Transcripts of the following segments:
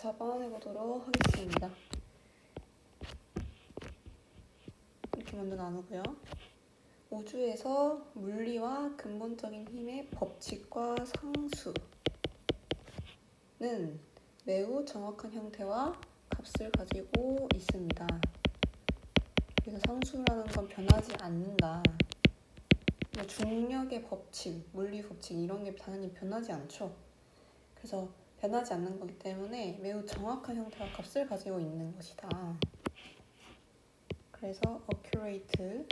24번 해보도록 하겠습니다. 이렇게 먼저 나누고요. 우주에서 물리와 근본적인 힘의 법칙과 상수는 매우 정확한 형태와 값을 가지고 있습니다. 그래서 상수라는 건 변하지 않는다. 중력의 법칙, 물리 법칙 이런 게 당연히 변하지 않죠. 그래서 변하지 않는 거기 때문에 매우 정확한 형태와 값을 가지고 있는 것이다. 그래서 accurate,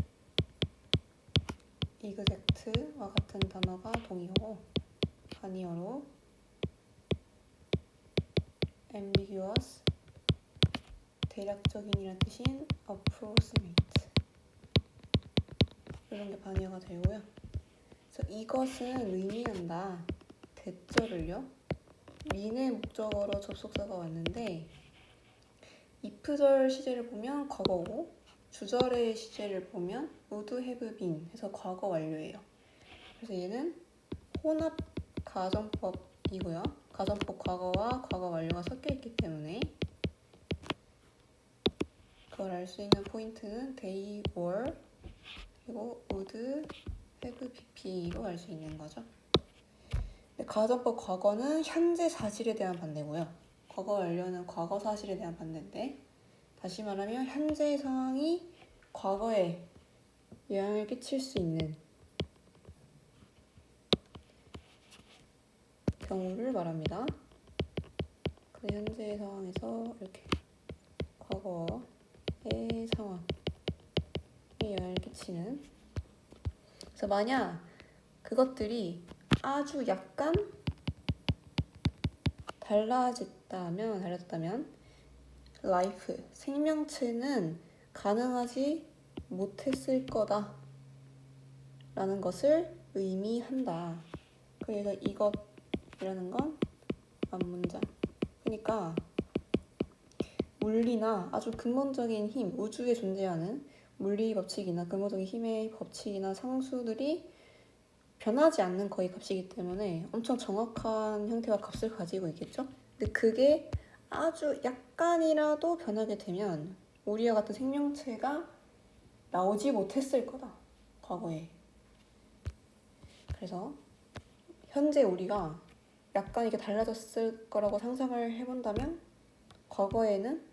exact와 같은 단어가 동의어고 반의어로 ambiguous, 대략적인이라는 뜻인 approximate 이런 게 반의어가 되고요. 그래서 이것은 의미한다. 대절을요. 미래 목적어로 접속사가 왔는데 if절 시제를 보면 과거고 주절의 시제를 보면 would have been 해서 과거 완료예요. 그래서 얘는 혼합 가정법이고요. 가정법 과거와 과거 완료가 섞여 있기 때문에 그걸 알 수 있는 포인트는 they were 그리고 would have BP로 알 수 있는 거죠. 가정법 과거는 현재 사실에 대한 반대고요. 과거 완료는 과거 사실에 대한 반대인데 다시 말하면 현재 상황이 과거에 영향을 끼칠 수 있는 경우를 말합니다. 그 현재 상황에서 이렇게 과거의 상황에 영향을 끼치는 그래서 만약 그것들이 아주 약간 달라졌다면 life, 생명체는 가능하지 못했을 거다 라는 것을 의미한다. 그래서 이것이라는 건 앞문장. 그러니까 물리나 아주 근본적인 힘, 우주에 존재하는 물리 법칙이나 근본적인 힘의 법칙이나 상수들이 변하지 않는 거의 값이기 때문에 엄청 정확한 형태와 값을 가지고 있겠죠? 근데 그게 아주 약간이라도 변하게 되면 우리와 같은 생명체가 나오지 못했을 거다. 과거에. 그래서 현재 우리가 약간 이게 달라졌을 거라고 상상을 해본다면 과거에는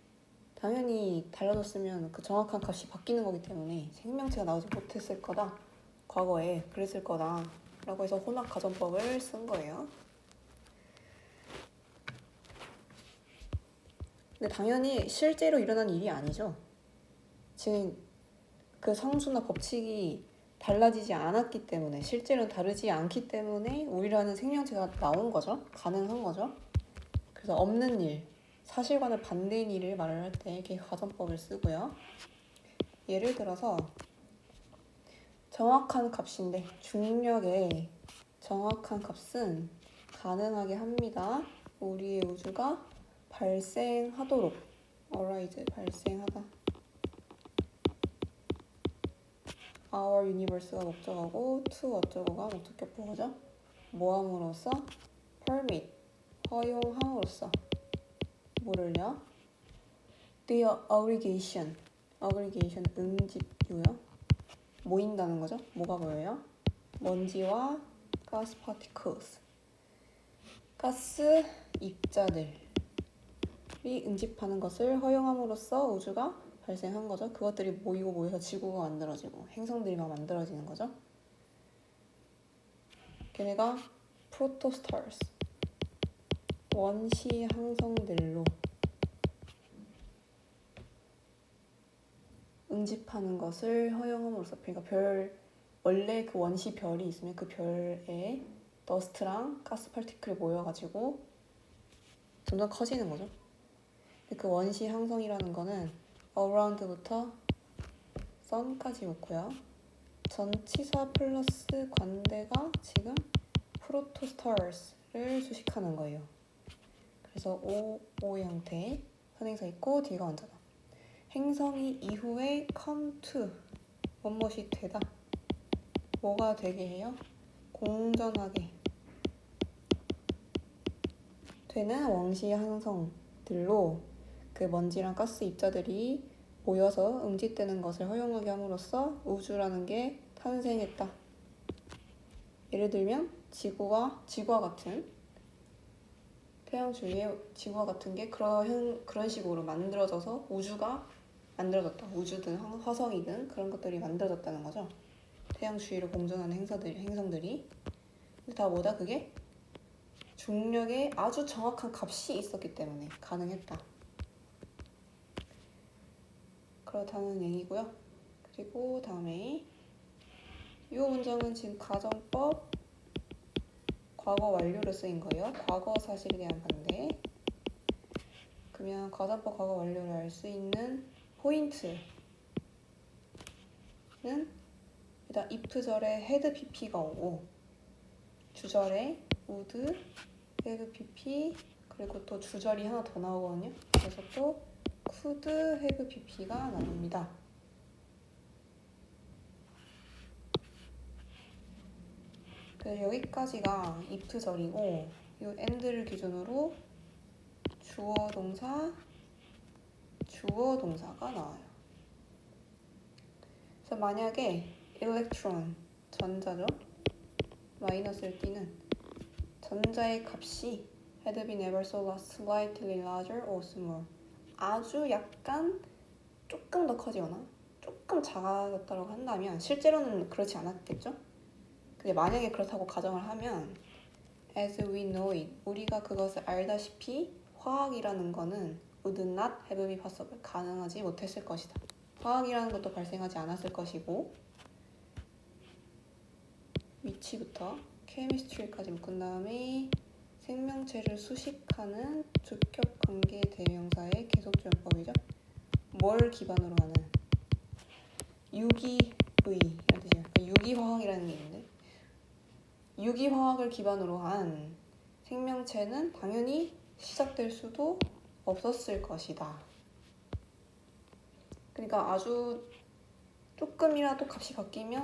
당연히 달라졌으면 그 정확한 값이 바뀌는 거기 때문에 생명체가 나오지 못했을 거다. 과거에 그랬을 거다 라고 해서 혼합 가정법을 쓴 거예요. 근데 당연히 실제로 일어난 일이 아니죠. 지금 그 상수나 법칙이 달라지지 않았기 때문에 실제로는 다르지 않기 때문에 우리라는 생명체가 나온 거죠. 가능한 거죠. 그래서 없는 일, 사실과는 반대인 일을 말을 할 때 이렇게 가정법을 쓰고요. 예를 들어서 정확한 값인데 중력의 정확한 값은 가능하게 합니다. 우리의 우주가 발생하도록 arise, 발생하다. our universe가 목적어고 to 어쩌고가 목적격보어죠. 뭐함으로써? permit, 허용함으로써. 뭐를요? the aggregation, 응집이고요. 모인다는 거죠. 뭐가 보여요? 먼지와 가스 particles, 가스 입자들이 응집하는 것을 허용함으로써 우주가 발생한 거죠. 그것들이 모여서 지구가 만들어지고 행성들이 막 만들어지는 거죠. 걔네가 protostars, 원시 항성들로 응집하는 것을 허용함으로써 그러니까 원래 그 원시 별이 있으면 그 별에 더스트랑 가스 파티클이 모여가지고 점점 커지는 거죠. 근데 그 원시 항성이라는 거는 around부터 sun까지 놓고요. 전치사 플러스 관대가 지금 protostars를 수식하는 거예요. 그래서 O 형태 선행사 있고 뒤가 원자다. 행성이 이후에 come to 무엇이 되다. 뭐가 되게 해요? 공전하게 되는 원시 항성 방식들로 그 먼지랑 가스 입자들이 모여서 응집되는 것을 허용하게 함으로써 우주라는 게 탄생했다. 예를 들면 지구와 같은 태양 주위에 지구와 같은 게 그런 식으로 만들어져서 우주가 만들어졌다. 우주든 화성이든 그런 것들이 만들어졌다는 거죠. 태양 주위를 공전하는 행성들이. 근데 다 뭐다? 그게 중력에 아주 정확한 값이 있었기 때문에 가능했다. 그렇다는 얘기고요. 그리고 다음에 이 문장은 지금 가정법 과거 완료로 쓰인 거예요. 과거 사실에 대한 반대. 그러면 가정법 과거 완료를 알 수 있는 포인트는 일단 if절에 had pp가 오고 주절에 would have pp 그리고 또 주절이 하나 더 나오거든요. 그래서 또 could have pp가 나옵니다. 그래서 여기까지가 if절이고 이 and를 기준으로 주어 동사가 나와요. 그래서 만약에 electron 전자죠. 마이너스를 띄는 전자의 값이 had been ever so slightly larger or small 아주 약간 조금 더 커지거나 조금 작아졌다고 한다면 실제로는 그렇지 않았겠죠? 근데 만약에 그렇다고 가정을 하면 as we know it 우리가 그것을 알다시피 화학이라는 거는 would not have been possible 가능하지 못했을 것이다. 화학이라는 것도 발생하지 않았을 것이고 위치부터 chemistry까지 묶은 다음에 생명체를 수식하는 주격관계 대명사의 계속주어법이죠. 뭘 기반으로 하는 유기의 이런 뜻이에요. 유기화학이라는 게 있는데 유기화학을 기반으로 한 생명체는 당연히 시작될 수도 없었을 것이다. 그러니까 아주 조금이라도 값이 바뀌면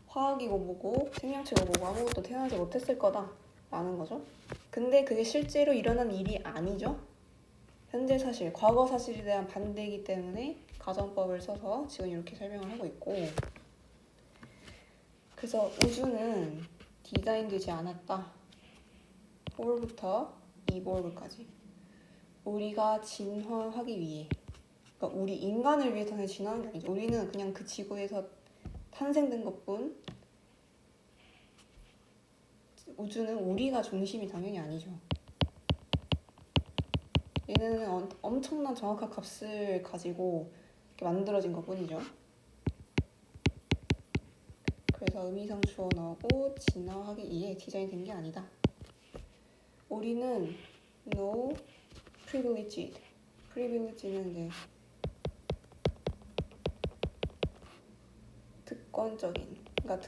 화학이고 뭐고 생명체고 뭐고 아무것도 태어나지 못했을 거다 라는 거죠. 근데 그게 실제로 일어난 일이 아니죠. 현재 사실, 과거 사실에 대한 반대이기 때문에 가정법을 써서 지금 이렇게 설명을 하고 있고 그래서 우주는 디자인되지 않았다. 볼부터 이볼까지 우리가 진화하기 위해 그러니까 우리 인간을 위해서 진화한 게 아니죠. 우리는 그냥 그 지구에서 탄생된 것뿐 우주는 우리가 중심이 당연히 아니죠. 얘는 엄청난 정확한 값을 가지고 이렇게 만들어진 것뿐이죠. 그래서 의미상 주어 나오고 진화하기 위해 디자인된 게 아니다. 우리는 no privileged. privilege는 이제 특권적인, 그러니까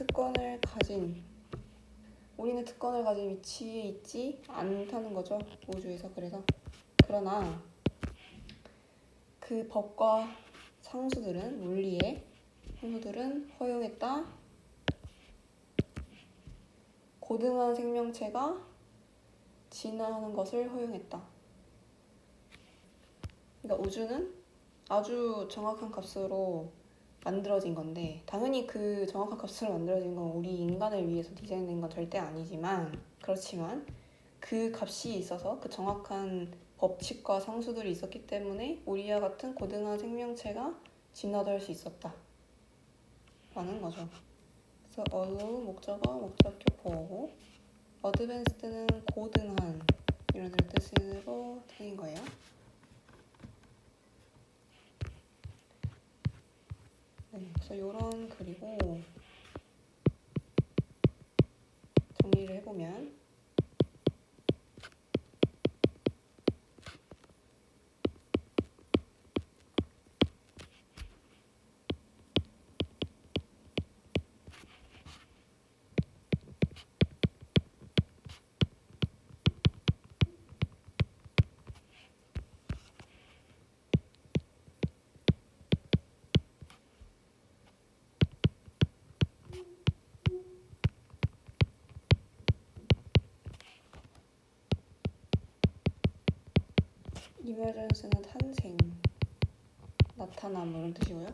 우리는 특권을 가진 위치에 있지 않다는 거죠. 우주에서. 그래서 그러나 그 법과 물리의 상수들은 허용했다. 고등한 생명체가 진화하는 것을 허용했다. 그러니까 우주는 아주 정확한 값으로 만들어진 건데 당연히 그 정확한 값으로 만들어진 건 우리 인간을 위해서 디자인된 건 절대 아니지만 그렇지만 그 값이 있어서 그 정확한 법칙과 상수들이 있었기 때문에 우리와 같은 고등한 생명체가 진화도 할 수 있었다 라는 거죠. 그래서 allow 목적어 목적격 보어고 advanced는 고등한 이런 뜻으로 틀린 거예요. 네, 그래서 이런 그리고 정리를 해보면 이머전스는 탄생, 나타남 이런 뜻이고요.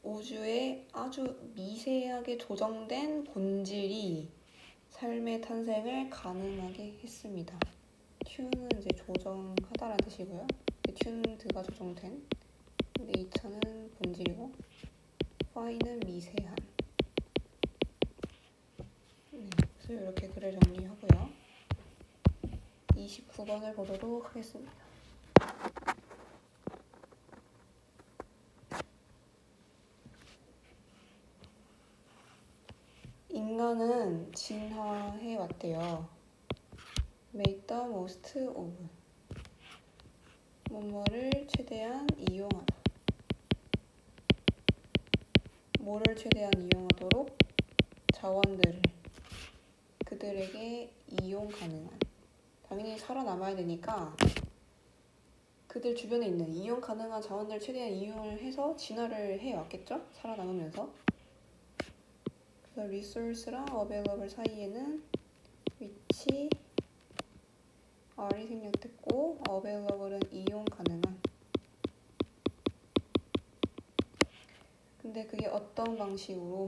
우주에 아주 미세하게 조정된 본질이 삶의 탄생을 가능하게 했습니다. 튠은 이제 조정하다라는 뜻이고요. 튠드가 조정된, 네이처는 본질이고, 파이는 미세한. 네, 그래서 이렇게 글을 정리하고요. 29번을 보도록 하겠습니다. 인간은 진화해 왔대요. Make the most of. 뭐뭐를 최대한 이용하다. 뭐를 최대한 이용하도록 자원들을 그들에게 이용 가능한. 당연히 살아남아야 되니까 그들 주변에 있는 이용 가능한 자원들을 최대한 이용을 해서 진화를 해왔겠죠? 살아남으면서. 그래서 resource랑 available 사이에는 which R이 생략됐고 available은 이용 가능한. 근데 그게 어떤 방식으로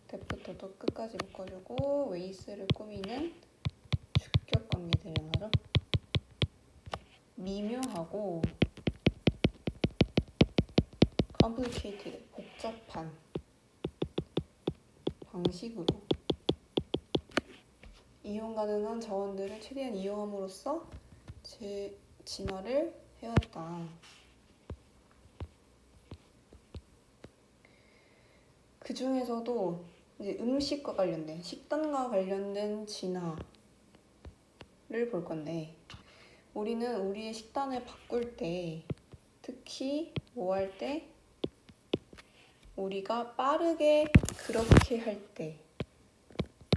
대부터도 끝까지 묶어주고 웨이스를 꾸미는 주격 관계들이란 말이죠. 미묘하고 complicated, 복잡한 방식으로 이용 가능한 자원들을 최대한 이용함으로써 진화를 해왔다. 그 중에서도 이제 음식과 관련된, 식단과 관련된 진화를 볼 건데, 우리는 우리의 식단을 바꿀 때, 특히 뭐 할 때, 우리가 빠르게 그렇게 할 때,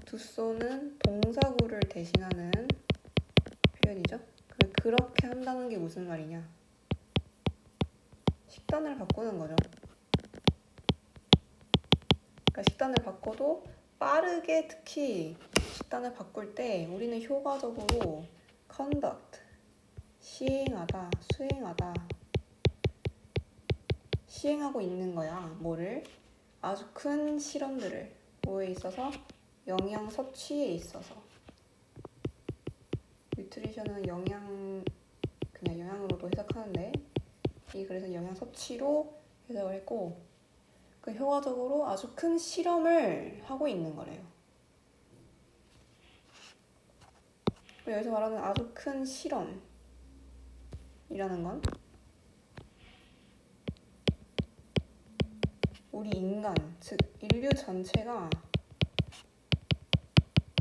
두쏘는 동사구를 대신하는 표현이죠. 그럼 그렇게 한다는 게 무슨 말이냐? 식단을 바꾸는 거죠. 그러니까 식단을 바꿔도 빠르게, 특히 식단을 바꿀 때 우리는 효과적으로 conduct, 시행하다, 수행하다, 시행하고 있는 거야. 뭐를? 아주 큰 실험들을. 뭐에 있어서? 영양 섭취에 있어서. 뉴트리션은 그냥 영양으로도 해석하는데 그래서 영양 섭취로 해석을 했고, 그 효과적으로 아주 큰 실험을 하고 있는 거래요. 여기서 말하는 아주 큰 실험이라는 건 우리 인간, 즉 인류 전체가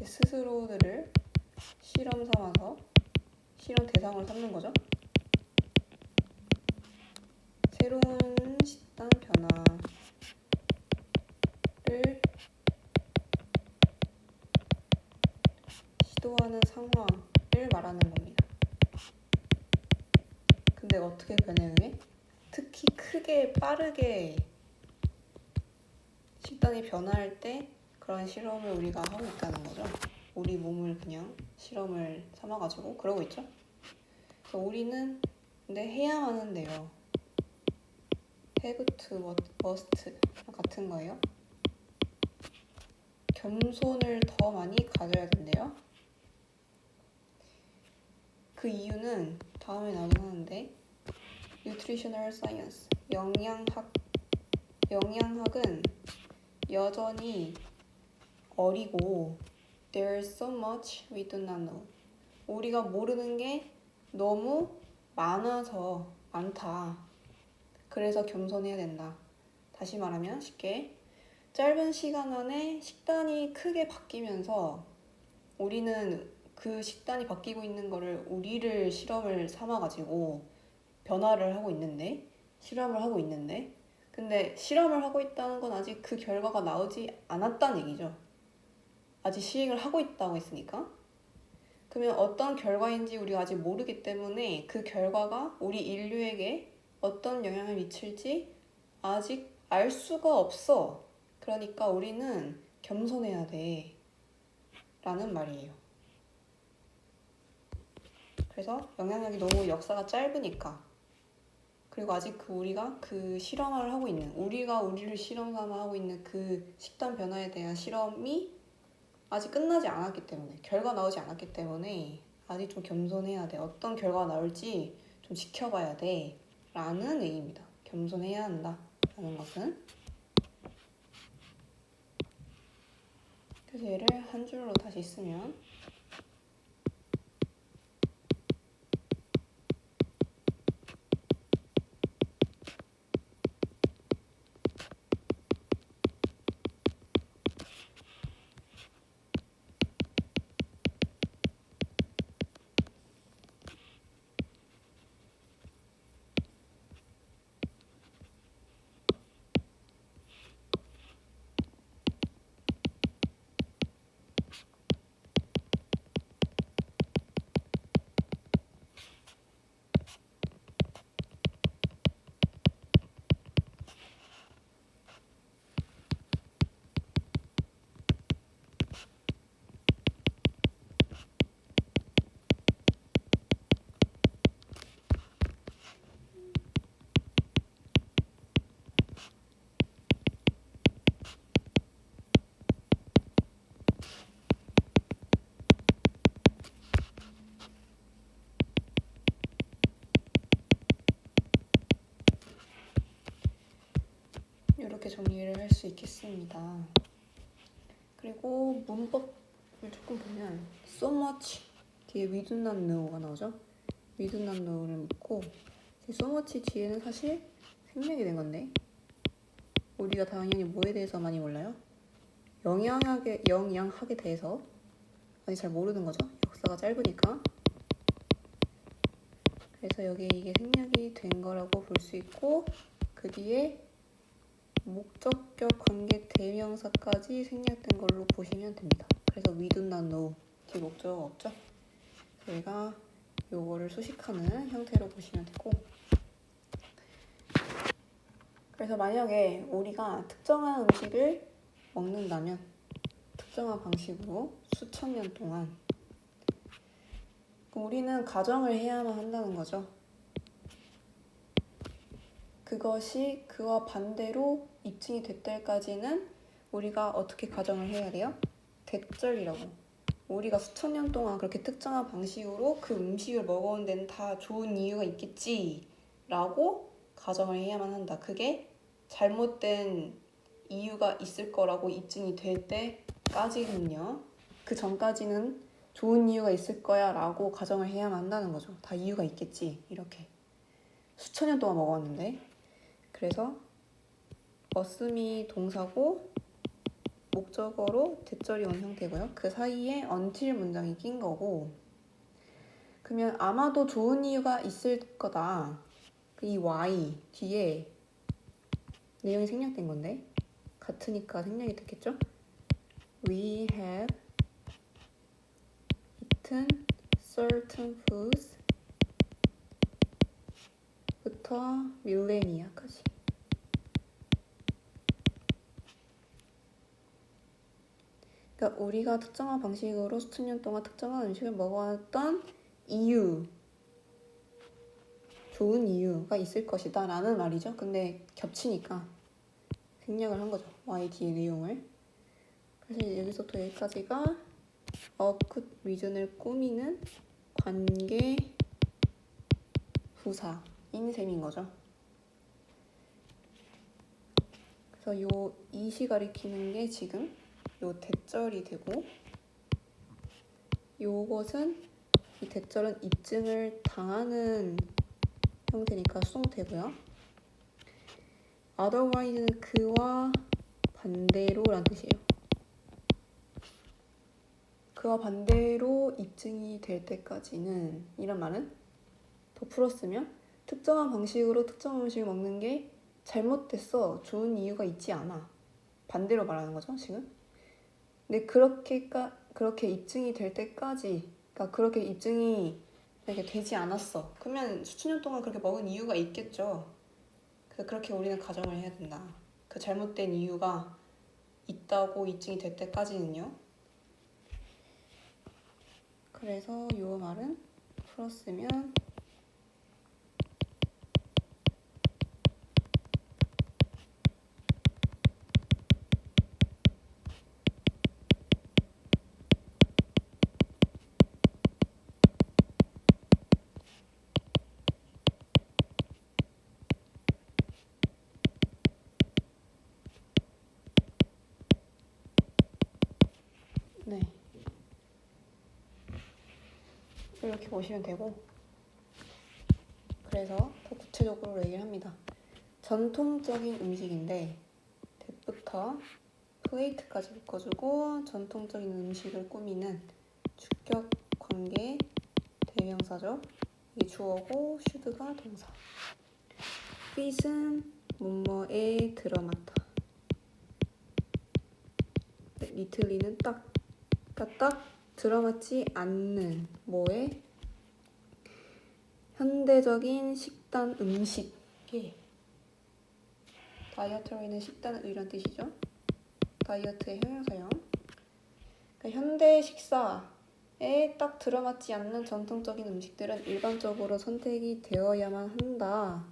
스스로들을 실험 삼아서 실험 대상으로 삼는 거죠. 새로운 식단 변화를 시도하는 상황을 말하는 겁니다. 근데 어떻게 변해요, 이게? 특히 크게 빠르게 식단이 변화할 때 그런 실험을 우리가 하고 있다는 거죠. 우리 몸을 그냥 실험을 삼아가지고 그러고 있죠. 그래서 우리는 근데 해야만 하는데요. have to, must 같은 거예요. 겸손을 더 많이 가져야 된대요. 그 이유는 다음에 나오긴 하는데 nutritional science, 영양학은 여전히 어리고 there's so much we do not know. 우리가 모르는 게 너무 많다. 그래서 겸손해야 된다. 다시 말하면 쉽게 짧은 시간 안에 식단이 크게 바뀌면서 우리는 그 식단이 바뀌고 있는 거를 우리를 실험을 삼아가지고 변화를 하고 있는데, 실험을 하고 있는데, 근데 실험을 하고 있다는 건 아직 그 결과가 나오지 않았다는 얘기죠. 아직 시행을 하고 있다고 했으니까. 그러면 어떤 결과인지 우리가 아직 모르기 때문에 그 결과가 우리 인류에게 어떤 영향을 미칠지 아직 알 수가 없어. 그러니까 우리는 겸손해야 돼 라는 말이에요. 그래서 영향력이 너무 역사가 짧으니까, 그리고 아직 우리가 그 실험을 하고 있는, 우리가 우리를 실험 삼아 하고 있는 그 식단 변화에 대한 실험이 아직 끝나지 않았기 때문에, 결과 나오지 않았기 때문에 아직 좀 겸손해야 돼. 어떤 결과가 나올지 좀 지켜봐야 돼 라는 의미입니다. 겸손해야 한다 라는 것은. 그래서 얘를 한 줄로 다시 쓰면, 이렇게 정리를 할 수 있겠습니다. 그리고 문법을 조금 보면 so much 뒤에 we do not know가 나오죠. we do not know를 묻고, so much 뒤에는 사실 생략이 된 건데, 우리가 당연히 뭐에 대해서 많이 몰라요? 영양학에 대해서 많이 잘 모르는 거죠. 역사가 짧으니까. 그래서 여기에 이게 생략이 된 거라고 볼 수 있고, 그 뒤에 목적격 관계 대명사까지 생략된 걸로 보시면 됩니다. 그래서 we do not know 뒤에 목적어가 없죠. 저희가 요거를 수식하는 형태로 보시면 되고, 그래서 만약에 우리가 특정한 음식을 먹는다면 특정한 방식으로 수천 년 동안, 우리는 가정을 해야만 한다는 거죠. 그것이 그와 반대로 입증이 됐달까지는 우리가 어떻게 가정을 해야 돼요? 대절이라고. 우리가 수천 년 동안 그렇게 특정한 방식으로 그 음식을 먹어온 데는 다 좋은 이유가 있겠지 라고 가정을 해야만 한다. 그게 잘못된 이유가 있을 거라고 입증이 될 때까지는요, 그 전까지는 좋은 이유가 있을 거야 라고 가정을 해야만 한다는 거죠. 다 이유가 있겠지, 이렇게. 수천 년 동안 먹어왔는데. 그래서 어스미 동사고 목적어로 대절이 온 형태고요. 그 사이에 until 문장이 낀 거고, 그러면 아마도 좋은 이유가 있을 거다. 이 y 뒤에 내용이 생략된 건데, 같으니까 생략이 됐겠죠? We have eaten certain foods 부터 밀레니아까지. 그러니까 우리가 특정한 방식으로 수천 년 동안 특정한 음식을 먹어왔던 이유, 좋은 이유가 있을 것이다 라는 말이죠. 근데 겹치니까 생략을 한 거죠. y 뒤의 내용을. 그래서 여기서부터 여기까지가 could reason을 꾸미는 관계 부사인 셈인 거죠. 그래서 요 이시 가리키는 게 지금 요 대절이 되고, 요것은 이 대절은 입증을 당하는 형태니까 수동태고요. otherwise는 그와 반대로라는 뜻이에요. 그와 반대로 입증이 될 때까지는, 이런 말은 더 풀었으면 특정한 방식으로 특정 음식을 먹는 게 잘못됐어, 좋은 이유가 있지 않아, 반대로 말하는 거죠 지금. 근데 그렇게 입증이 될 때까지, 그러니까 그렇게 입증이 이렇게 되지 않았어, 그러면 수천 년 동안 그렇게 먹은 이유가 있겠죠. 그래서 그렇게 우리는 가정을 해야 된다. 그 잘못된 이유가 있다고 입증이 될 때까지는요. 그래서 이 말은 풀었으면 네, 이렇게 보시면 되고, 그래서 더 구체적으로 얘기를 합니다. 전통적인 음식인데 대부터 플레이트까지 묶어주고 전통적인 음식을 꾸미는 주격 관계 대명사죠. 이게 주어고 should가 동사. fit은 뭐뭐에 들어맞다. 리틀리는 딱 들어맞지 않는 뭐에 현대적인 식단 음식에 다이어트로이는 식단은 이란 뜻이죠. 다이어트의 형용사형. 그러니까 현대 식사에 딱 들어맞지 않는 전통적인 음식들은 일반적으로 선택이 되어야만 한다.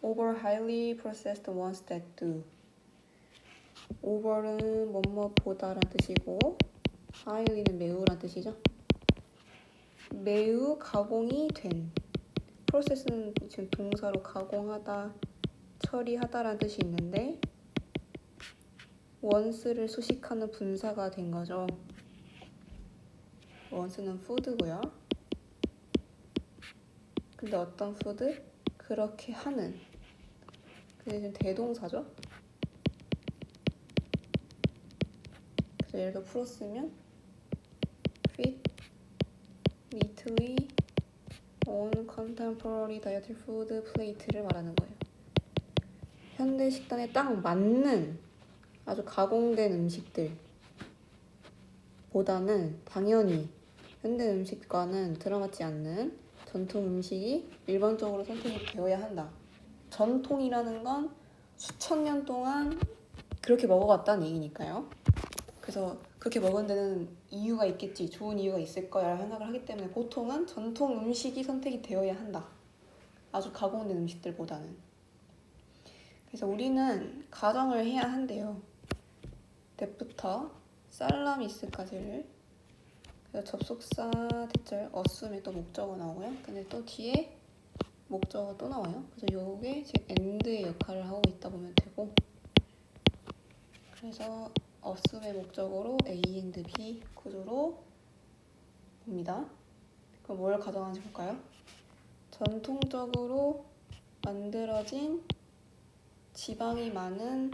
Over highly processed ones that do. over는 뭐뭐보다란 뜻이고 highly는 매우란 뜻이죠. 매우 가공이 된. process는 지금 동사로 가공하다, 처리하다라는 뜻이 있는데 원스를 수식하는 분사가 된 거죠. 원스는 푸드고요. 근데 어떤 푸드? 그렇게 하는. 근데 지금 대동사죠. 그래서 예를 들어 풀었으면 fit neatly on contemporary dietary food plate를 말하는 거예요. 현대 식단에 딱 맞는 아주 가공된 음식들 보다는 당연히 현대 음식과는 들어맞지 않는 전통 음식이 일반적으로 선택이 되어야 한다. 전통이라는 건 수천 년 동안 그렇게 먹어왔다는 얘기니까요. 그래서 그렇게 먹은 데는 이유가 있겠지, 좋은 이유가 있을 거야 생각을 하기 때문에 보통은 전통 음식이 선택이 되어야 한다. 아주 가공된 음식들보다는. 그래서 우리는 가정을 해야 한대요. that부터 살라미스까지를. 그래서 접속사 대절 assume에 또 목적어 나오고요. 근데 또 뒤에 목적어 또 나와요. 그래서 요게 지금 and의 역할을 하고 있다 보면 되고, 그래서 assume의 목적어로 A and B 구조로 봅니다. 그럼 뭘 가정하는지 볼까요? 전통적으로 만들어진 지방이 많은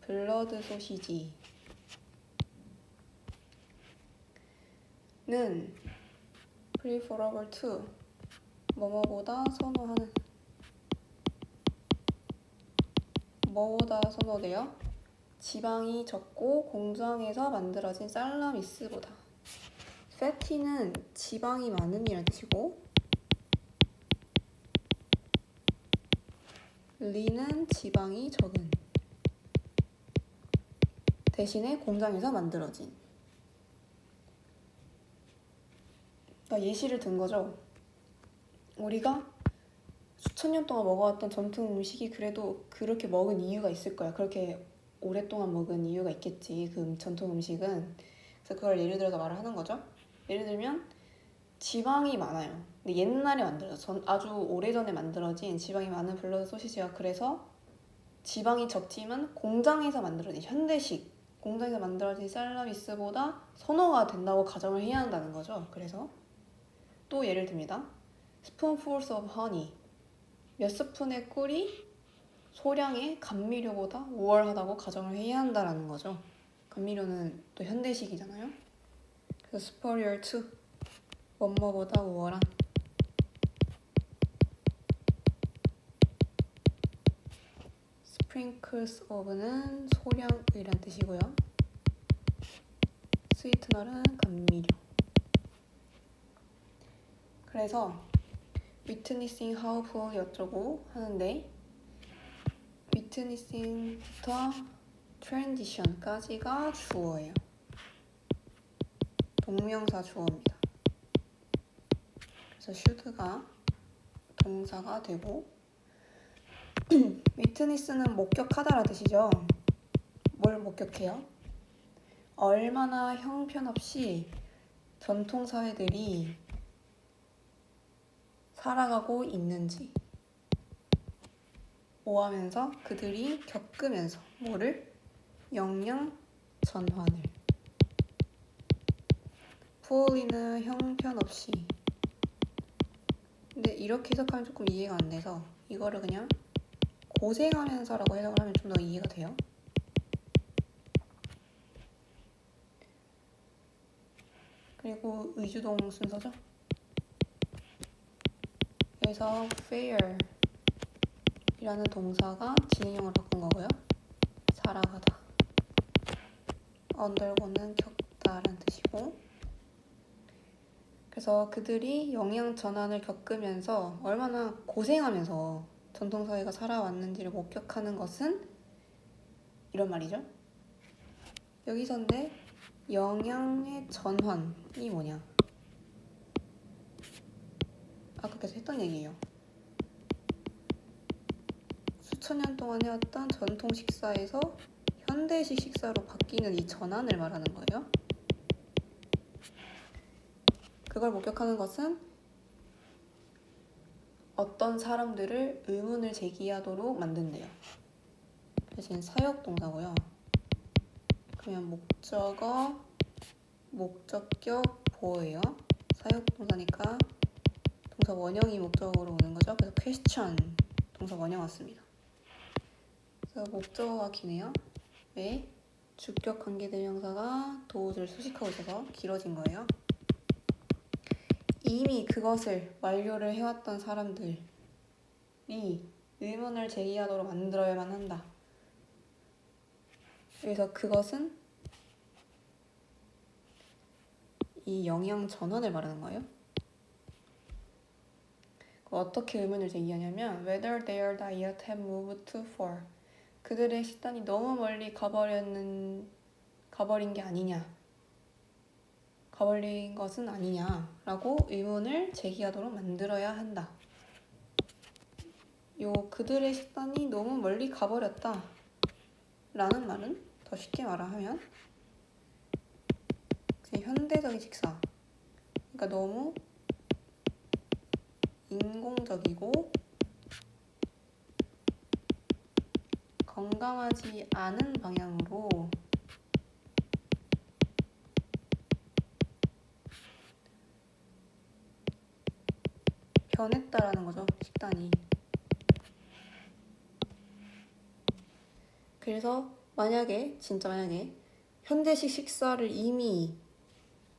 블러드 소시지는 preferable to 뭐뭐보다 선호하는. 뭐보다 선호돼요? 지방이 적고 공장에서 만들어진 살라미스보다. fatty는 지방이 많은 이라는 뜻이고 lean은 지방이 적은. 대신에 공장에서 만들어진. 그러니까 예시를 든 거죠. 우리가 수천 년 동안 먹어왔던 전통 음식이 그래도 그렇게 먹은 이유가 있을 거야. 그렇게 오랫동안 먹은 이유가 있겠지. 그 전통 음식은. 그래서 그걸 예를 들어서 말을 하는 거죠. 예를 들면 지방이 많아요. 근데 옛날에 만들어져, 아주 오래전에 만들어진 지방이 많은 블러드 소시지가 그래서 지방이 적지만 공장에서 만들어진 현대식 공장에서 만들어진 살라미스보다 선호가 된다고 가정을 해야 한다는 거죠. 그래서 또 예를 듭니다. spoonfuls of honey. 몇 스푼의 꿀이 소량의 감미료보다 우월하다고 가정을 해야 한다는 거죠. 감미료는 또 현대식이잖아요. 그래서 superior to 뭐뭐보다 우월한. sprinkles of는 소량이란 뜻이고요. 스위트너는 감미료. 그래서 witnessing how poorly 어쩌고 하는데 witnessing부터 transition까지가 주어예요. 동명사 주어입니다. 그래서 should가 동사가 되고 위트니스는 목격하다라 뜻이죠. 뭘 목격해요? 얼마나 형편없이 전통사회들이 살아가고 있는지 오하면서 그들이 겪으면서 뭐를? 영양 전환을. poorly는 형편없이. 근데 이렇게 해석하면 조금 이해가 안 돼서 이거를 그냥 고생하면서라고 해석을 하면 좀 더 이해가 돼요. 그리고 의주동 순서죠. 그래서 fare 이라는 동사가 진행형을 바꾼 거고요. 살아가다. undergo는 겪다라는 뜻이고, 그래서 그들이 영양 전환을 겪으면서 얼마나 고생하면서 전통사회가 살아왔는지를 목격하는 것은 이런 말이죠. 여기서인데 영양의 전환이 뭐냐? 아까 계속 했던 얘기예요. 수천 년 동안 해왔던 전통 식사에서 현대식 식사로 바뀌는 이 전환을 말하는 거예요. 그걸 목격하는 것은 어떤 사람들을 의문을 제기하도록 만든대요. 대신 사역 동사고요. 그러면 목적어, 목적격, 보어예요. 사역 동사니까 동사 원형이 목적어로 오는 거죠. 그래서 question 동사 원형 왔습니다. 그래서 목적어가 기네요. 왜? 주격 관계대명사가 도우를 수식하고 있어서 길어진 거예요. 이미 그것을 완료를 해왔던 사람들이 의문을 제기하도록 만들어야만 한다. 그래서 그것은 이 영양 전환을 말하는 거예요. 어떻게 의문을 제기하냐면 whether their diet had moved too far. 그들의 식단이 너무 멀리 가버린 게 아니냐, 가버린 것은 아니냐라고 의문을 제기하도록 만들어야 한다. 요 그들의 식단이 너무 멀리 가버렸다 라는 말은 더 쉽게 말하면 그냥 현대적인 식사, 그러니까 너무 인공적이고 건강하지 않은 방향으로 변했다라는 거죠, 식단이. 그래서 진짜 만약에 현대식 식사를 이미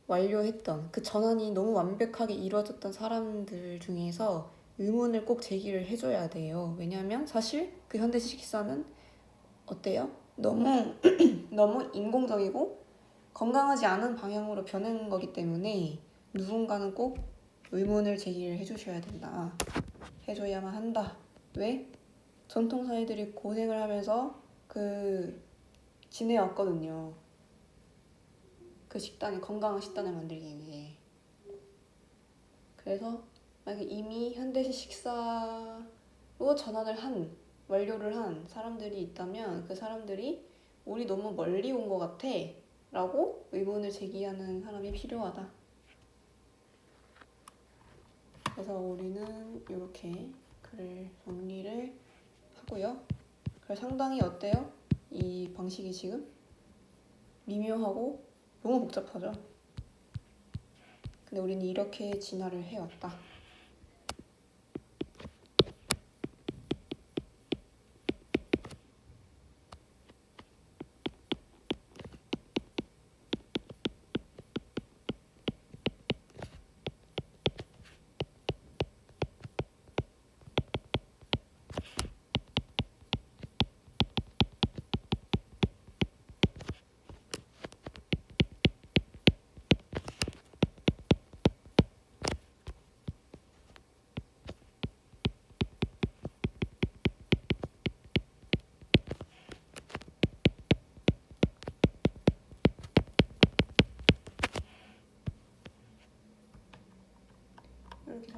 완료했던 그 전환이 너무 완벽하게 이루어졌던 사람들 중에서 의문을 꼭 제기를 해줘야 돼요. 왜냐하면 사실 그 현대식 식사는 어때요? 너무 인공적이고 건강하지 않은 방향으로 변한 거기 때문에 누군가는 꼭 의문을 제기를 해주셔야 된다. 해줘야만 한다. 왜? 전통사회들이 고생을 하면서 지내왔거든요. 그 식단이 건강한 식단을 만들기 위해. 그래서 만약에 이미 현대식 식사로 완료를 한 사람들이 있다면 그 사람들이 우리 너무 멀리 온 것 같아 라고 의문을 제기하는 사람이 필요하다. 그래서 우리는 이렇게 글을 정리를 하고요. 그래서 상당히 어때요? 이 방식이 지금 미묘하고 너무 복잡하죠. 근데 우리는 이렇게 진화를 해왔다.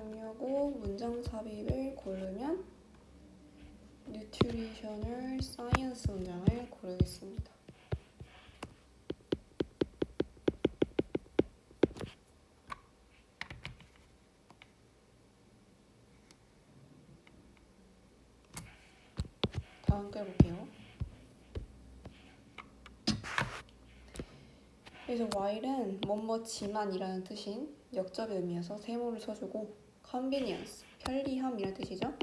종료하고 문장 삽입을 고르면 뉴트리셔널 사이언스 문장을 고르겠습니다. 다음 거 해볼게요. 그래서 while은 뭐뭐지만이라는 뜻인 역접의 의미여서 세모를 쳐주고 convenience, 편리함이라는 뜻이죠.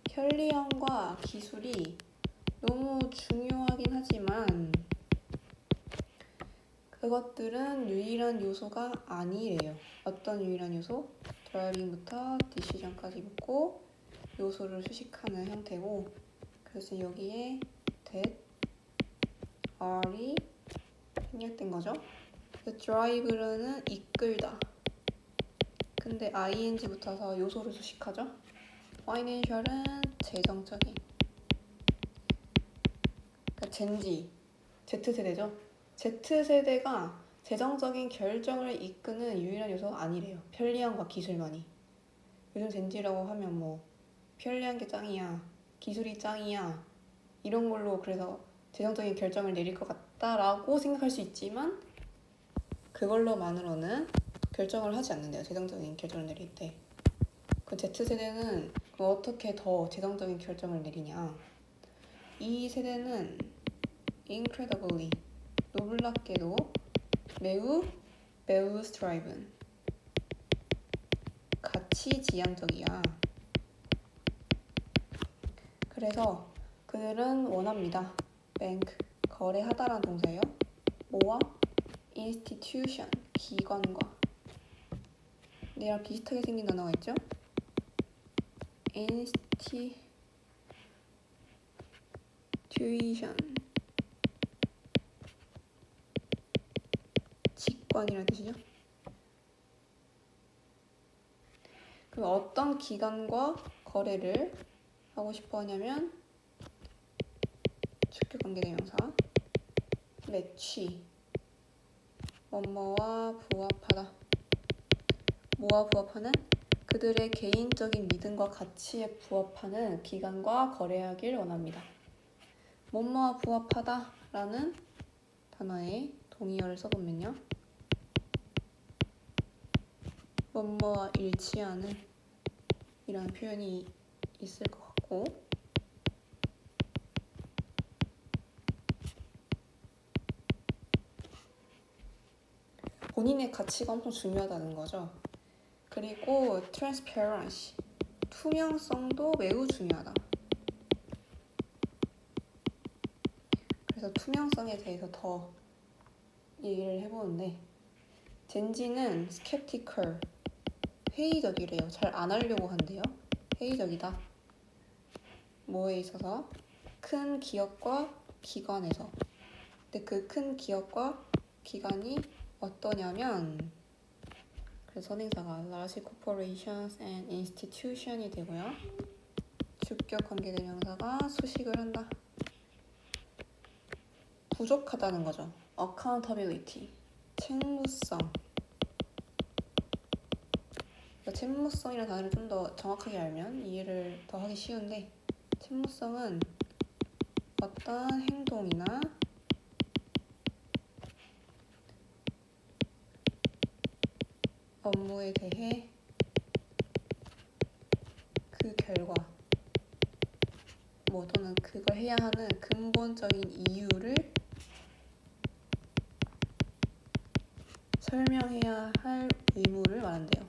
편리함과 기술이 너무 중요하긴 하지만 그것들은 유일한 요소가 아니래요. 어떤 유일한 요소? 드라이빙부터 디시전까지 묶고 요소를 수식하는 형태고, 그래서 여기에 that, are이 생략된 거죠. drive는 이끌다. 근데 ing 붙어서 요소를 수식하죠. financial은 재정적인. 그러니까 젠지, Z세대죠. Z세대가 재정적인 결정을 이끄는 유일한 요소가 아니래요. 편리함과 기술만이. 요즘 젠지라고 하면 뭐 편리한 게 짱이야, 기술이 짱이야, 이런 걸로 그래서 재정적인 결정을 내릴 것 같다라고 생각할 수 있지만 그걸로만으로는 결정을 하지 않는데요. 재정적인 결정을 내릴 때. 그 Z세대는 어떻게 더 재정적인 결정을 내리냐. 이 세대는 incredibly, 놀랍게도 매우 striven, 가치지향적이야. 그래서 그들은 원합니다. bank, 거래하다라는 동사예요. 뭐와? institution, 기관과. 얘랑 비슷하게 생긴 단어가 있죠? institution, 직관이라는 뜻이죠. 그럼 어떤 기관과 거래를 하고 싶어 하냐면 주격 관계대명사 매치, 뭐뭐와 부합하다. 뭐와 부합하는? 그들의 개인적인 믿음과 가치에 부합하는 기관과 거래하길 원합니다. 뭐뭐와 부합하다 라는 단어에 동의어를 써보면요, 뭐뭐와 일치하는 이라는 표현이 있을 것 같고, 본인의 가치가 엄청 중요하다는 거죠. 그리고 transparency, 투명성도 매우 중요하다. 그래서 투명성에 대해서 더 얘기를 해보는데, 젠지는 skeptical, 회의적이래요. 잘 안 하려고 한대요. 회의적이다. 뭐에 있어서? 큰 기업과 기관에서. 근데 그 큰 기업과 기관이 어떠냐면, 그래서 선행사가 large corporations and institution이 되고요. 주격 관계대명사가 수식을 한다. 부족하다는 거죠. accountability, 책무성. 책무성이라는 단어를 좀 더 정확하게 알면 이해를 더 하기 쉬운데, 책무성은 어떤 행동이나 업무에 대해 그 결과 또는 그걸 해야 하는 근본적인 이유를 설명해야 할 의무를 말한대요.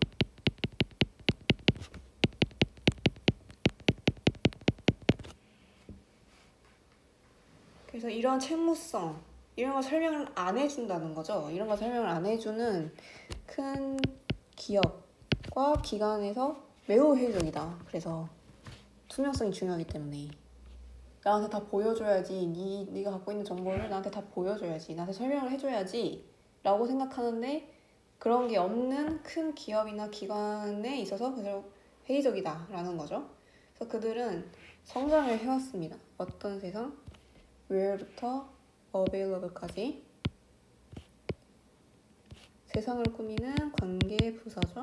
그래서 이런 책무성, 이런 거 설명을 안 해준다는 거죠. 이런 거 설명을 안 해주는 큰 기업과 기관에서 매우 회의적이다. 그래서 투명성이 중요하기 때문에 나한테 다 보여줘야지, 네가 갖고 있는 정보를 나한테 다 보여줘야지, 나한테 설명을 해줘야지 라고 생각하는데, 그런 게 없는 큰 기업이나 기관에 있어서 그대로 회의적이다 라는 거죠. 그래서 그들은 성장을 해왔습니다. 어떤 세상? where부터 available까지 세상을 꾸미는 관계 부사죠.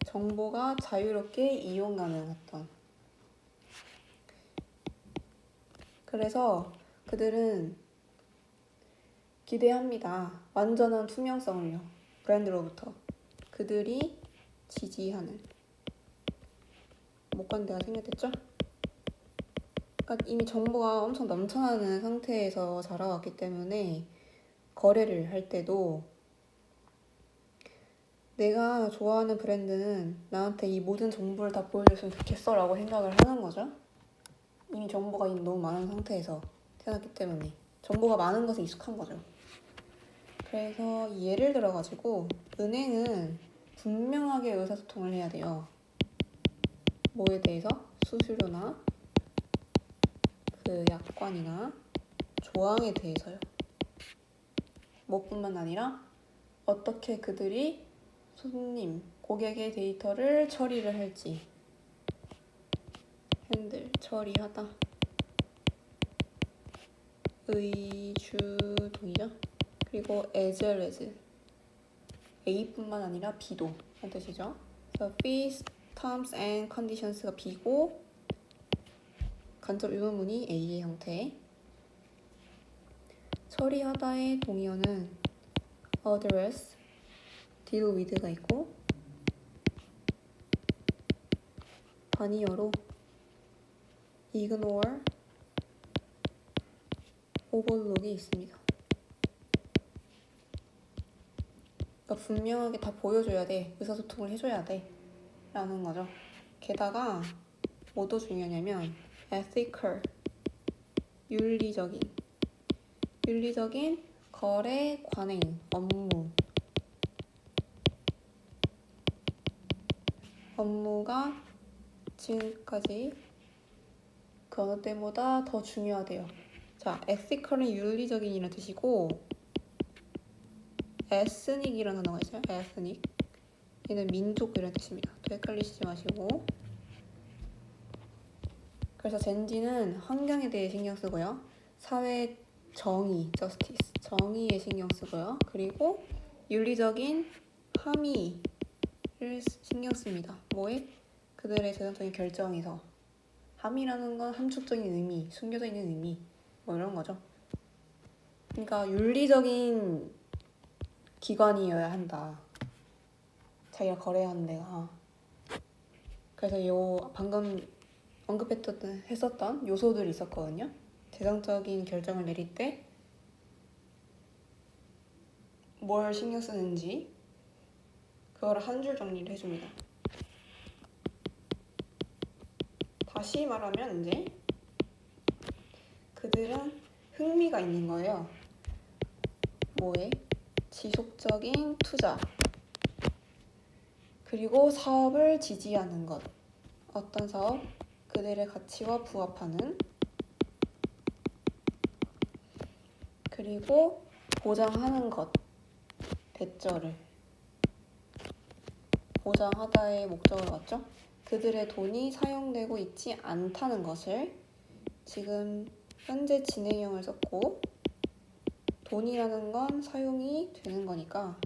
정보가 자유롭게 이용 가능했던. 그래서 그들은 기대합니다. 완전한 투명성을요. 브랜드로부터. 그들이 지지하는. 목관대가 생겼댔죠? 그러니까 이미 정보가 엄청 넘쳐나는 상태에서 자라왔기 때문에 거래를 할 때도 내가 좋아하는 브랜드는 나한테 이 모든 정보를 다 보여줬으면 좋겠어 라고 생각을 하는 거죠. 이미 정보가 너무 많은 상태에서 태어났기 때문에 정보가 많은 것에 익숙한 거죠. 그래서 예를 들어가지고 은행은 분명하게 의사소통을 해야 돼요. 뭐에 대해서? 수수료나 그 약관이나 조항에 대해서요. 뭐뿐만 아니라 어떻게 그들이 손님, 고객의 데이터를 처리를 할지. 핸들, 처리하다. 의주동이죠. 그리고 as well as. A뿐만 아니라 B도 한 뜻이죠. 그래서 fees, terms and conditions가 B고 간접 의문문이 A의 형태. 처리하다의 동의어는 address, deal with가 있고 단위어로 ignore, overlook이 있습니다. 그러니까 분명하게 다 보여줘야 돼. 의사소통을 해줘야 돼. 라는 거죠. 게다가 뭐도 중요하냐면 ethical, 윤리적인 거래 관행, 업무가 지금까지 그 어느 때보다 더 중요하대요. 자, ethical은 윤리적인이라는 뜻이고 ethnic이라는 단어가 있어요. ethnic. 얘는 민족 이라는 뜻입니다. 또 헷갈리시지 마시고. 그래서 젠지는 환경에 대해 신경 쓰고요. 사회 정의, justice, 정의에 신경 쓰고요. 그리고 윤리적인 함의를 신경 씁니다. 뭐에? 그들의 재정적인 결정에서. 함의라는 건 함축적인 의미, 숨겨져 있는 의미, 뭐 이런 거죠. 그러니까 윤리적인 기관이어야 한다. 자기가 거래하는 데가. 그래서 방금 했었던 요소들이 있었거든요. 재정적인 결정을 내릴 때 뭘 신경 쓰는지 그거를 한 줄 정리를 해줍니다. 다시 말하면 이제 그들은 흥미가 있는 거예요. 뭐에? 지속적인 투자 그리고 사업을 지지하는 것. 어떤 사업? 그들의 가치와 부합하는 그리고 보장하는 것. 대절을 보장하다의 목적으로 왔죠. 그들의 돈이 사용되고 있지 않다는 것을 지금 현재 진행형을 썼고 돈이라는 건 사용이 되는 거니까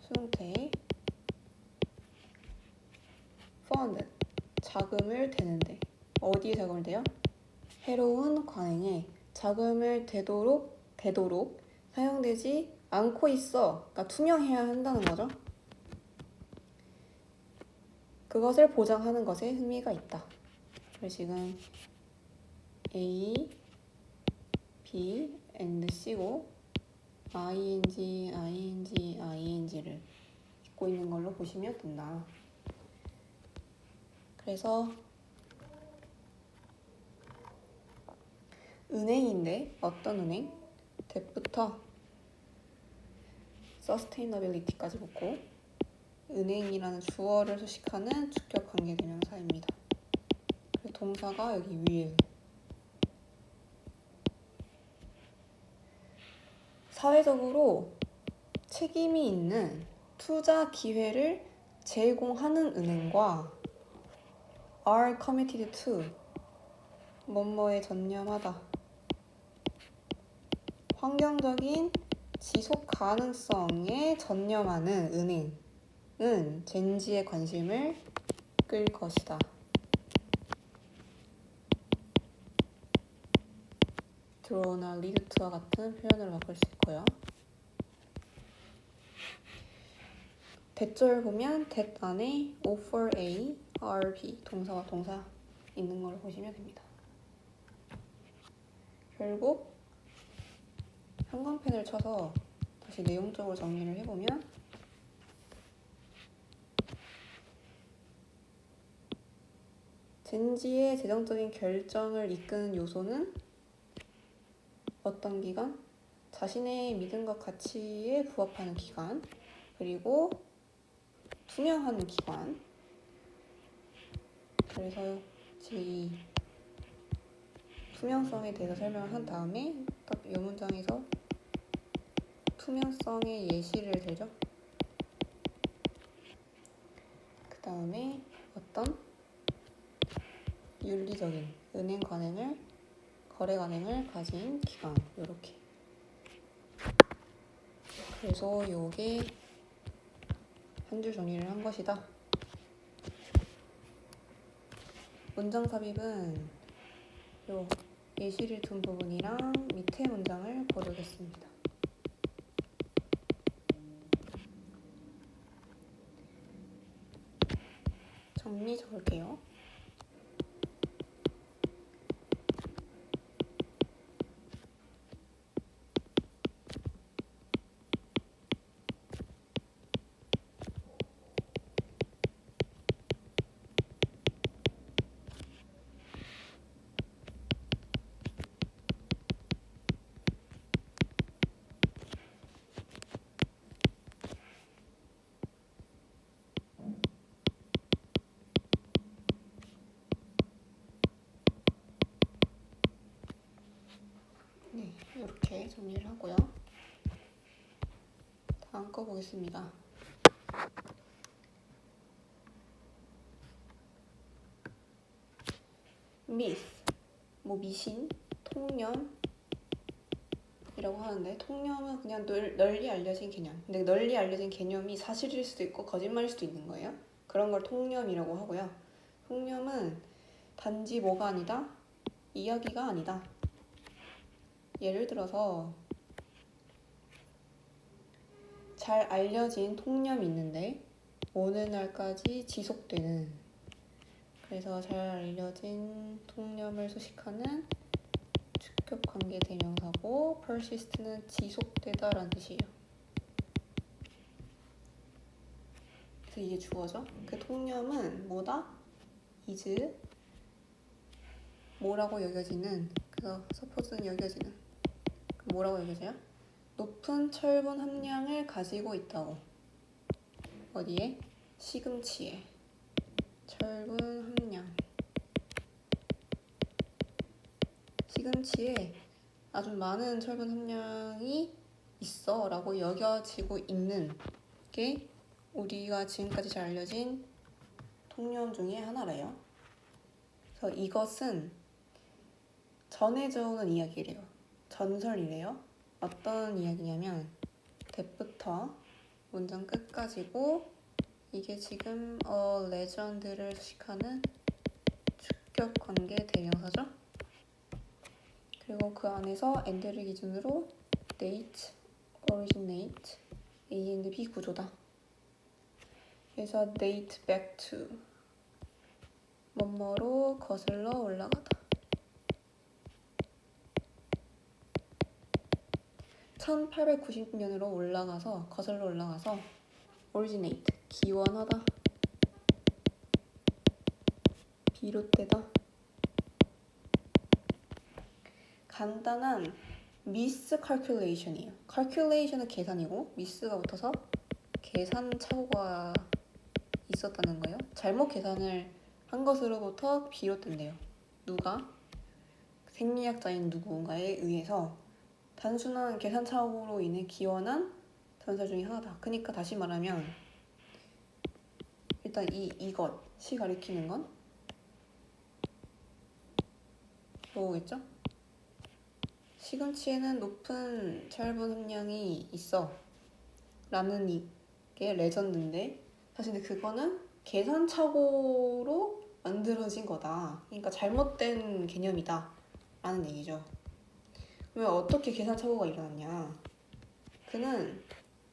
수동태 fund 자금을 대는데 어디에 자금을 대요? 해로운 관행에 자금을 되도록 사용되지 않고 있어. 그러니까 투명해야 한다는 거죠. 그것을 보장하는 것에 흥미가 있다. 그래서 지금 A, B, and C고 ing를 읽고 있는 걸로 보시면 된다. 그래서 은행인데 어떤 은행? debt부터 sustainability까지 붙고 은행이라는 주어를 수식하는 주격 관계대명사입니다. 그리고 동사가 여기 위에 사회적으로 책임이 있는 투자 기회를 제공하는 은행과 are committed to 뭐뭐에 전념하다 환경적인 지속 가능성에 전념하는 은행 젠지의 관심을 끌 것이다. draw나 lead to와 같은 표현으로 바꿀 수 있고요. 대절 보면 that 안에 offer A, RB 동사와 동사 있는 걸로 보시면 됩니다. 결국 형광펜을 쳐서 다시 내용적으로 정리를 해보면 젠지의 재정적인 결정을 이끄는 요소는 어떤 기관? 자신의 믿음과 가치에 부합하는 기관, 그리고 투명한 기관. 그래서 이 투명성에 대해서 설명을 한 다음에 딱 이 문장에서 투명성의 예시를 들죠. 그 다음에 어떤 윤리적인 은행 관행을, 거래 관행을 가진 기관, 이렇게. 그래서 요게 한 줄 정리를 한 것이다. 문장 삽입은 요 예시를 둔 부분이랑 밑에 문장을 고르겠습니다. 정리 적을게요. 네, 이렇게 정리를 하고요. 다음 거 보겠습니다. myth, 미신, 통념이라고 하는데, 통념은 그냥 널리 알려진 개념. 근데 널리 알려진 개념이 사실일 수도 있고 거짓말일 수도 있는 거예요. 그런 걸 통념이라고 하고요. 통념은 단지 뭐가 아니다? 이야기가 아니다. 예를 들어서 잘 알려진 통념이 있는데 어느 날까지 지속되는, 그래서 잘 알려진 통념을 수식하는 축격관계 대명사고, persist는 지속되다라는 뜻이에요. 그래서 이게 주어죠. 그 통념은 뭐다? is 뭐라고 여겨지는, 그래서 suppose는 여겨지는, 뭐라고 여겨져요? 높은 철분 함량을 가지고 있다고. 어디에? 시금치에. 철분 함량. 시금치에 아주 많은 철분 함량이 있어 라고 여겨지고 있는 게 우리가 지금까지 잘 알려진 통념 중에 하나래요. 그래서 이것은 전해져 오는 이야기래요. 전설이래요. 어떤 이야기냐면 대부터 문장 끝까지고, 이게 지금 레전드를 수식하는 축격관계 대명사죠. 그리고 그 안에서 and를 기준으로 date, originate, A and B 구조다. 그래서 date back to 뭐뭐로 거슬러 올라가다. 1890년으로 올라가서, 거슬러 올라가서 originate, 기원하다, 비롯되다. 간단한 miscalculation이에요. calculation은 계산이고 miss가 붙어서 계산 착오가 있었다는 거예요. 잘못 계산을 한 것으로부터 비롯된대요. 누가? 생리학자인 누군가에 의해서 단순한 계산 착오로 인해 기원한 전설 중에 하나다. 그러니까 다시 말하면 일단 이것이 가리키는 건 뭐겠죠? 시금치에는 높은 철분 함량이 있어 라는 이게 레전드인데, 사실 근데 그거는 계산착오로 만들어진 거다. 그러니까 잘못된 개념이다 라는 얘기죠. 그러면 어떻게 계산착오가 일어났냐? 그는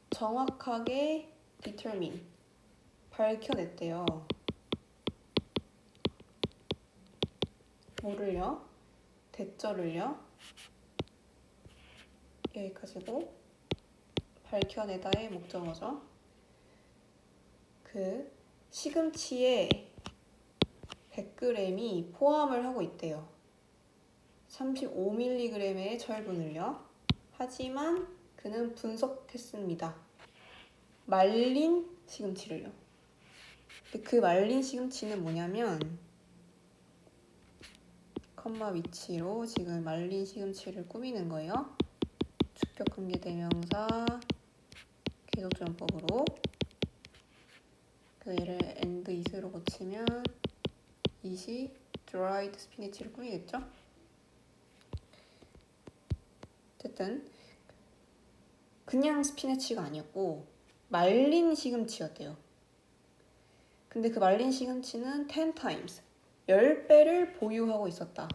정확하게 determine 밝혀냈대요. 뭐를요? 대절을요? 여기까지고 밝혀내다의 목적어죠. 그 시금치에 100g이 포함을 하고 있대요. 35mg의 철분을요. 하지만 그는 분석했습니다. 말린 시금치를요. 그 말린 시금치는 뭐냐면 컴마 위치로 지금 말린 시금치를 꾸미는 거예요. 주격관계대명사 계속전법으로 그래서 얘를 and is로 고치면 it이 dried spinach를 꾸미겠죠? 어쨌든 그냥 스피네치가 아니었고 말린 시금치였대요. 근데 그 말린 시금치는 10 times 10배를 보유하고 있었다.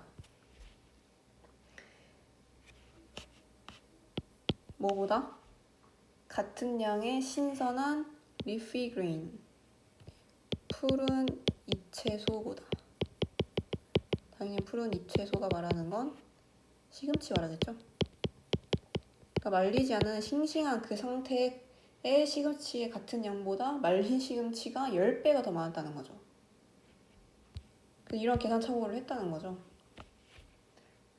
뭐보다? 같은 양의 신선한 leafy green 푸른 잎채소보다. 당연히 푸른 잎채소가 말하는 건 시금치 말하겠죠? 그러니까 말리지 않은 싱싱한 그 상태의 시금치의 같은 양보다 말린 시금치가 10배가 더 많았다는 거죠. 이런 계산 착오를 했다는 거죠.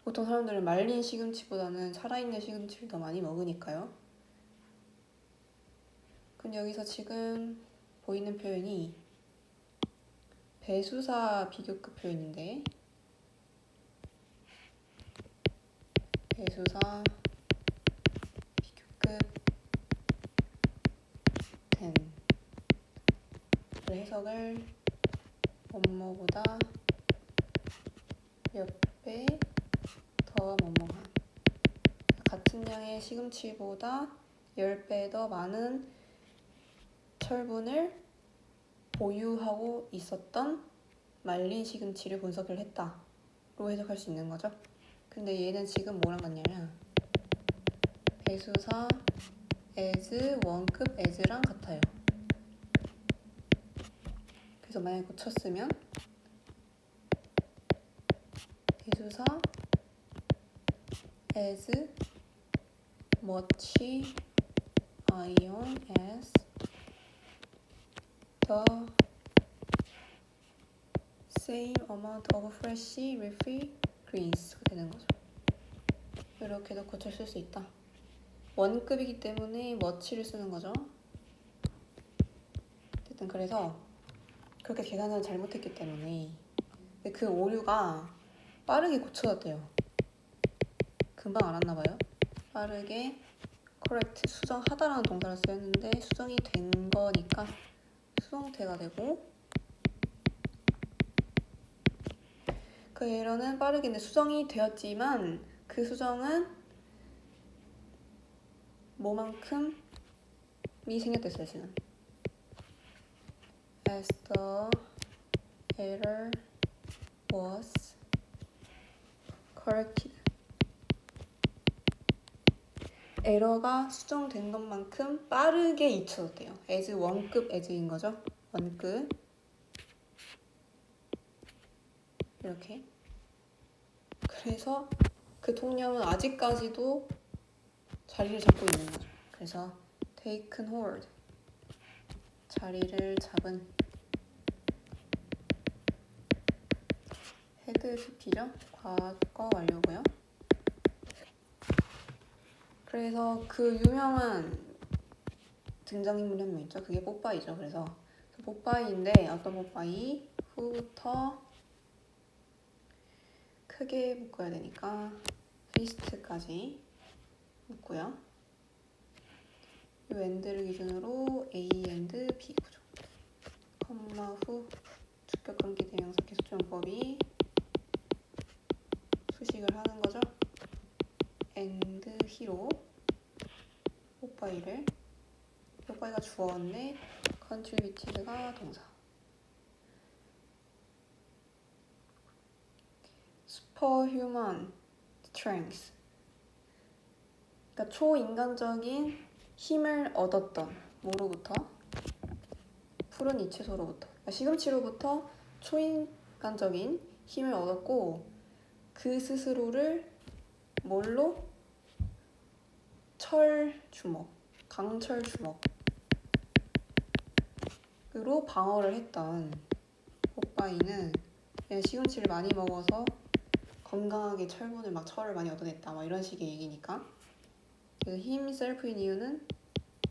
보통 사람들은 말린 시금치보다는 살아있는 시금치를 더 많이 먹으니까요. 그럼 여기서 지금 보이는 표현이 배수사 비교급 표현인데 배수사 비교급 된 해석을 뭐뭐보다 몇 배 더 뭐뭐한 같은 양의 시금치보다 10배 더 많은 철분을 보유하고 있었던 말린 시금치를 분석을 했다로 해석할 수 있는 거죠. 근데 얘는 지금 뭐랑 같냐면 배수사 as 원급 as랑 같아요. 그래서 만약에 고쳤으면 배수사 as much iron as the same amount of fresh leafy greens가 되는 거죠. 이렇게도 고쳐 쓸 수 있다. 원급이기 때문에 much를 쓰는 거죠. 어쨌든 그래서 그렇게 계산을 잘못했기 때문에 근데 그 오류가 빠르게 고쳐졌대요. 금방 알았나 봐요. 빠르게 correct 수정하다라는 동사를 쓰였는데 수정이 된 거니까 수동태가 되고 그 에러는 빠르게 수정이 되었지만 그 수정은 뭐만큼이 생겼댔어요 지금. As the error was corrected. 에러가 수정된 것만큼 빠르게 잊혀졌대요. as 원급 as인 거죠. 원급 이렇게. 그래서 그 통념은 아직까지도 자리를 잡고 있는 거죠. 그래서 taken hold 자리를 잡은 헤드 PP죠. 과거 완료고요. 그래서 그 유명한 등장인물 한 명 있죠. 그게 뽀빠이죠. 그래서 그 뽀빠이인데 어떤 뽀빠이? 후부터 크게 묶어야 되니까 피스트까지 묶고요. 이 엔드를 기준으로 A and B 구조. 컴마 후 주격관계 대명사 계속전법이 수식을 하는 거죠. and he로 뽀빠이가 주어인데 contributed가 동사. superhuman strength. 그러니까 초인간적인 힘을 얻었던 뭐로부터? 푸른 이채소로부터. 그러니까 시금치로부터 초인간적인 힘을 얻었고 그 스스로를 뭘로? 철주먹, 강철주먹으로 방어를 했던 뽀빠이는 그냥 시금치를 많이 먹어서 건강하게 철분을 막 철을 많이 얻어냈다 막 이런 식의 얘기니까. 그래서 힘 셀프인 이유는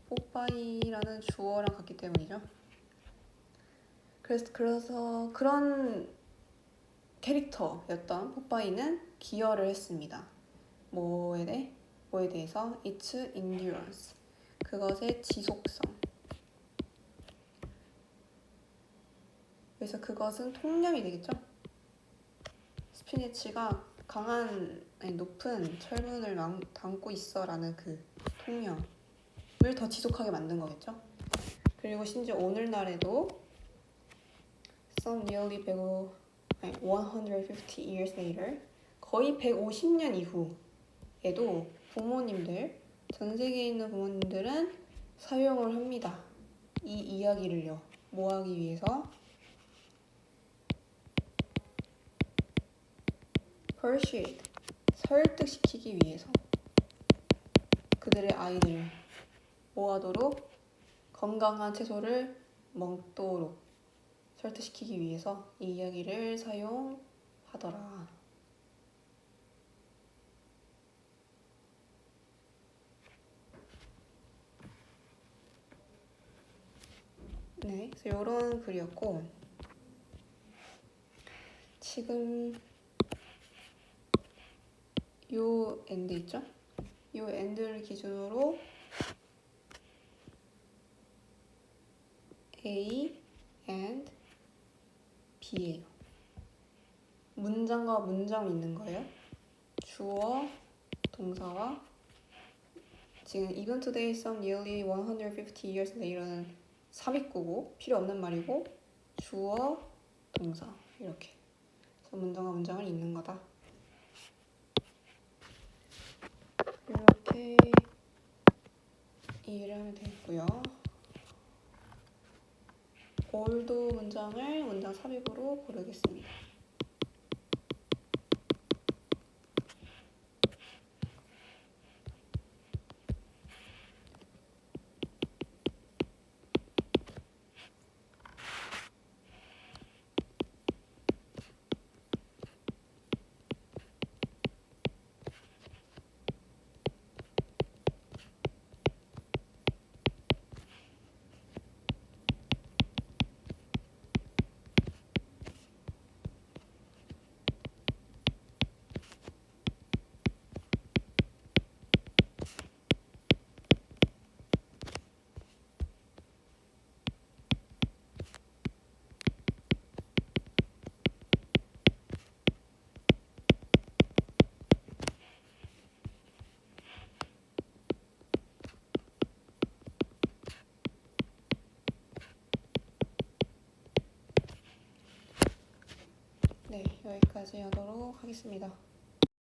뽀빠이라는 주어랑 같기 때문이죠. 그래서 그런 캐릭터였던 뽀빠이는 기여를 했습니다. 뭐에 대해서? Its endurance. 그것의 지속성. 그래서 그것은 통념이 되겠죠? 스피니치가 높은 철분을 담고 있어 라는 그 통념을 더 지속하게 만든 거겠죠? 그리고 심지어 오늘날에도 Some nearly 150 years later, 거의 150년 이후에도 부모님들, 전 세계에 있는 부모님들은 사용을 합니다. 이 이야기를요. 뭐 하기 위해서? persuade, 설득시키기 위해서 그들의 아이들을 뭐 하도록? 건강한 채소를 먹도록 설득시키기 위해서 이 이야기를 사용하더라. 네, 그래서 이런 글이었고 지금 요 엔드 있죠? 요 엔드를 기준으로 A and B예요. 문장과 문장 있는 거예요. 주어, 동사와 지금 even today some nearly 150 years later는 삽입구고 필요 없는 말이고 주어, 동사 이렇게 그래서 문장과 문장을 잇는 거다. 이렇게 이해를 하면 되겠고요. 올도 문장을 문장 삽입으로 고르겠습니다. 네, 여기까지 하도록 하겠습니다.